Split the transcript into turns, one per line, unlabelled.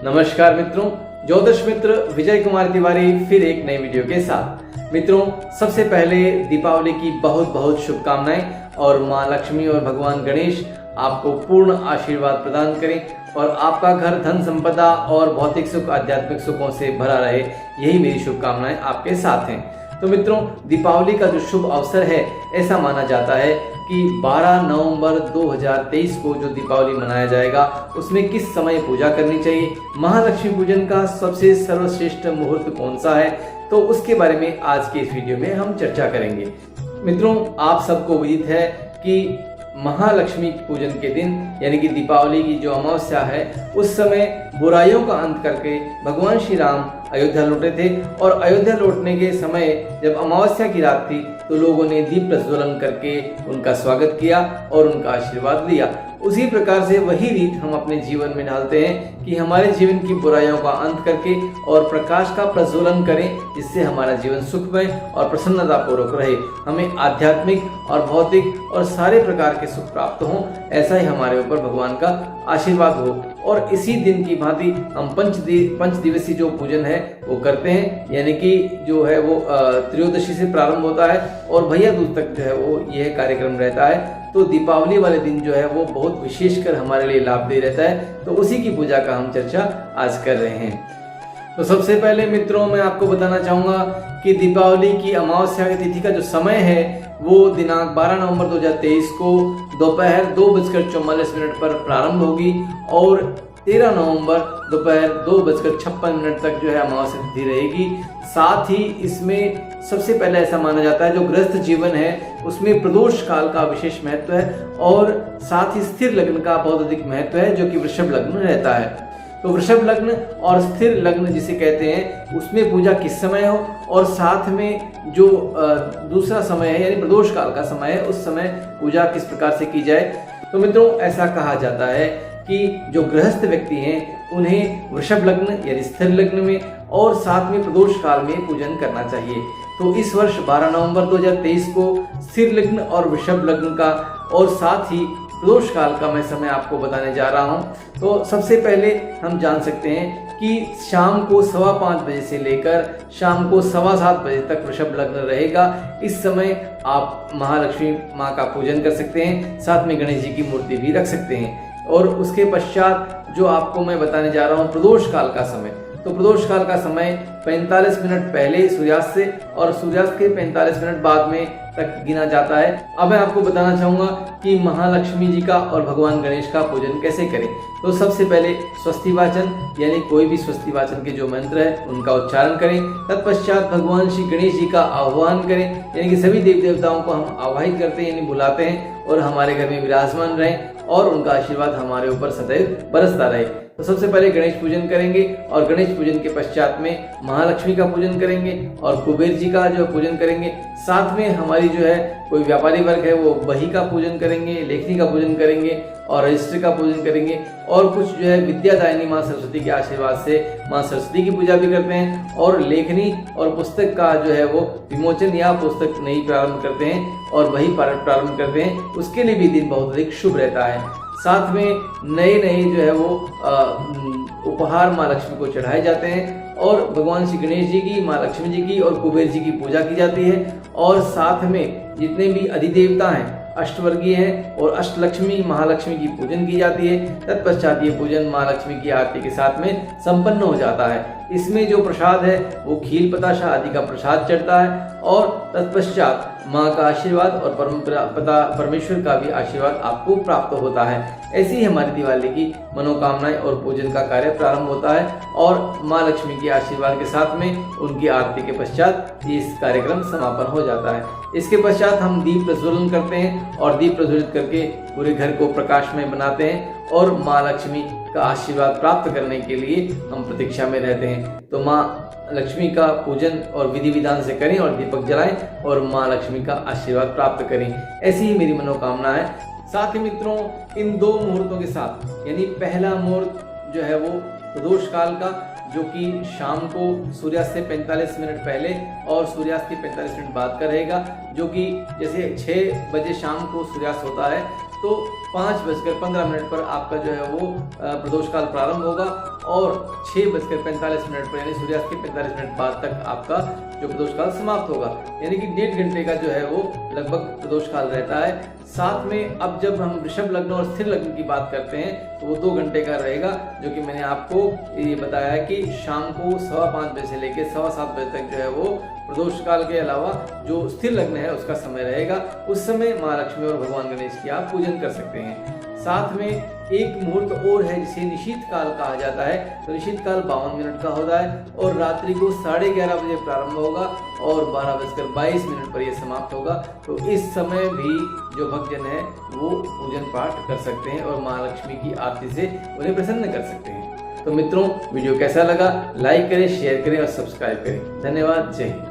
नमस्कार मित्रों, ज्योतिष मित्र विजय कुमार तिवारी फिर एक नई वीडियो के साथ। मित्रों, सबसे पहले दीपावली की बहुत बहुत शुभकामनाएं और मां लक्ष्मी और भगवान गणेश आपको पूर्ण आशीर्वाद प्रदान करें और आपका घर धन संपदा और भौतिक सुख आध्यात्मिक सुखों से भरा रहे, यही मेरी शुभकामनाएं आपके साथ हैं। तो मित्रों, दीपावली का जो शुभ अवसर है, ऐसा माना जाता है कि 12 नवंबर 2023 को जो दीपावली मनाया जाएगा, उसमें किस समय पूजा करनी चाहिए, महालक्ष्मी पूजन का सबसे सर्वश्रेष्ठ मुहूर्त कौन सा है, तो उसके बारे में आज के इस वीडियो में हम चर्चा करेंगे। मित्रों, आप सबको विदित है कि महालक्ष्मी पूजन के दिन यानी कि दीपावली की जो अमावस्या है, उस समय बुराइयों का अंत करके भगवान श्री राम अयोध्या लौटे थे और अयोध्या लौटने के समय जब अमावस्या की रात थी तो लोगों ने दीप प्रज्वलन करके उनका स्वागत किया और उनका आशीर्वाद लिया। उसी प्रकार से वही रीत हम अपने जीवन में ढालते हैं कि हमारे जीवन की बुराइयों का अंत करके और प्रकाश का प्रज्वलन करें, जिससे हमारा जीवन सुखमय और प्रसन्नता पूर्वक रहे, हमें आध्यात्मिक और भौतिक और सारे प्रकार के सुख प्राप्त हों, ऐसा ही हमारे ऊपर भगवान का आशीर्वाद हो। और इसी दिन की भांति हम पंच दिवसीय जो पूजन है वो करते हैं, यानी कि जो है वो त्रयोदशी से प्रारंभ होता है और भैया दूज तक जो है वो यह कार्यक्रम रहता है। तो दीपावली वाले दिन जो है वो बहुत विशेषकर हमारे लिए लाभदायी रहता है, तो उसी की पूजा का हम चर्चा आज कर रहे हैं। तो सबसे पहले मित्रों, मैं आपको बताना चाहूंगा कि दीपावली की अमावस्या की तिथि का जो समय है वो दिनांक 12 नवंबर 2023 को दोपहर 2:44 पर प्रारंभ होगी और 13 नवंबर दोपहर 2:56 तक जो है अमावस्या तिथि रहेगी। साथ ही इसमें सबसे पहले ऐसा माना जाता है जो गृहस्थ जीवन है उसमें प्रदोष काल का विशेष महत्व है और साथ ही स्थिर लग्न का बहुत अधिक महत्व है, जो कि वृषभ लग्न रहता है। तो वृषभ लग्न और स्थिर लग्न जिसे कहते हैं, उसमें पूजा किस समय हो और साथ में जो दूसरा समय है यानी प्रदोष काल का समय है, उस समय पूजा किस प्रकार से की जाए। तो मित्रों, ऐसा कहा जाता है कि जो गृहस्थ व्यक्ति हैं उन्हें वृषभ लग्न यानी स्थिर लग्न में और साथ में प्रदोष काल में पूजन करना चाहिए। तो इस वर्ष 12 नवंबर 2023 को स्थिर लग्न और वृषभ लग्न का और साथ ही प्रदोष काल का मैं समय आपको बताने जा रहा हूं। तो सबसे पहले हम जान सकते हैं कि शाम को 5:15 बजे से लेकर शाम को 7:15 बजे तक वृषभ लग्न रहेगा। इस समय आप महालक्ष्मी माँ का पूजन कर सकते हैं, साथ में गणेश जी की मूर्ति भी रख सकते हैं। और उसके पश्चात जो आपको मैं बताने जा रहा हूँ प्रदोष काल का समय, तो प्रदोष काल का समय 45 मिनट पहले सूर्यास्त से और सूर्यास्त के 45 मिनट बाद में तक गिना जाता है। अब मैं आपको बताना चाहूंगा कि महालक्ष्मी जी का और भगवान गणेश का पूजन कैसे करें। तो सबसे पहले स्वस्ति वाचन यानी कोई भी स्वस्ति वाचन के जो मंत्र है उनका उच्चारण करें। तत्पश्चात भगवान श्री गणेश जी का आह्वान करें, यानी कि सभी देवी देवताओं को हम आवाहित करते हैं यानी बुलाते हैं और हमारे घर में विराजमान रहें और उनका आशीर्वाद हमारे ऊपर सदैव बरसता रहे। तो सबसे पहले गणेश पूजन करेंगे और गणेश पूजन के पश्चात में महालक्ष्मी का पूजन करेंगे और कुबेर जी का जो पूजन करेंगे। साथ में हमारी जो है कोई व्यापारी वर्ग है वो बही का पूजन करेंगे, लेखनी का पूजन करेंगे और रजिस्ट्री का पूजन करेंगे और कुछ जो है विद्यादायिनी माँ सरस्वती के आशीर्वाद से माँ सरस्वती की पूजा भी करते हैं और लेखनी और पुस्तक का जो है वो विमोचन या पुस्तक नई प्रारंभ करते हैं और वही प्रारंभ करते हैं। उसके लिए भी दिन बहुत अधिक शुभ रहता है। साथ में नए जो है वो उपहार माँ लक्ष्मी को चढ़ाए जाते हैं और भगवान श्री गणेश जी की, माँ लक्ष्मी जी की और कुबेर जी की पूजा की जाती है और साथ में जितने भी अधिदेवता हैं अष्टवर्गीय हैं और अष्टलक्ष्मी महालक्ष्मी की पूजन की जाती है। तत्पश्चात ये पूजन माँ लक्ष्मी की आरती के साथ में संपन्न हो जाता है। इसमें जो प्रसाद है वो खील बताशा आदि का प्रसाद चढ़ता है और तत्पश्चात माँ का आशीर्वाद और परमेश्वर का भी आशीर्वाद आपको प्राप्त होता है। ऐसी ही हमारी दिवाली की मनोकामनाएं और पूजन का कार्य प्रारंभ होता है और माँ लक्ष्मी के आशीर्वाद के साथ में उनकी आरती के पश्चात इस कार्यक्रम समापन हो जाता है। इसके पश्चात हम दीप प्रज्वलन करते हैं और दीप प्रज्वलित करके पूरे घर को प्रकाशमय बनाते हैं और माँ लक्ष्मी का आशीर्वाद प्राप्त करने के लिए हम प्रतीक्षा में रहते हैं। तो माँ लक्ष्मी का पूजन और विधि विधान से करें और दीपक जलाएं और माँ लक्ष्मी का आशीर्वाद प्राप्त करें। ऐसी ही मेरी मनोकामना है। साथ ही मित्रों, इन 2 मुहूर्तों के साथ यानी पहला मुहूर्त जो है वो प्रदोष काल का, जो कि शाम को सूर्यास्त से 45 मिनट पहले और सूर्यास्त के 45 मिनट बाद का रहेगा, जो कि जैसे 6 बजे शाम को सूर्यास्त होता है तो 5:15 पर आपका जो है वो प्रदोष काल प्रारंभ होगा और 6:45 पर यानी सूर्यास्त के 45 मिनट बाद तक आपका जो प्रदोष काल समाप्त होगा, यानी कि 1.5 घंटे का जो है वो लगभग प्रदोष काल रहता है। साथ में अब जब हम वृषभ लग्न और स्थिर लग्न की बात करते हैं तो वो 2 घंटे का रहेगा, जो कि मैंने आपको ये बताया कि शाम को 5:15 बजे से लेकर 7:15 बजे तक जो है वो प्रदोष काल के अलावा जो स्थिर लग्न है उसका समय रहेगा। उस समय माँ लक्ष्मी और भगवान गणेश की आप पूजन कर सकते हैं। साथ में एक मुहूर्त और है जिसे निशीथ काल कहा जाता है। तो निशीथ काल 52 मिनट का होता है और रात्रि को 11:30 बजे प्रारंभ होगा और 12:22 पर यह समाप्त होगा। तो इस समय भी जो भक्तजन है वो पूजन पाठ कर सकते हैं और माँ लक्ष्मी की आरती से उन्हें प्रसन्न कर सकते हैं। तो मित्रों, वीडियो कैसा लगा, लाइक करें, शेयर करें और सब्सक्राइब करें। धन्यवाद। जय हिंद।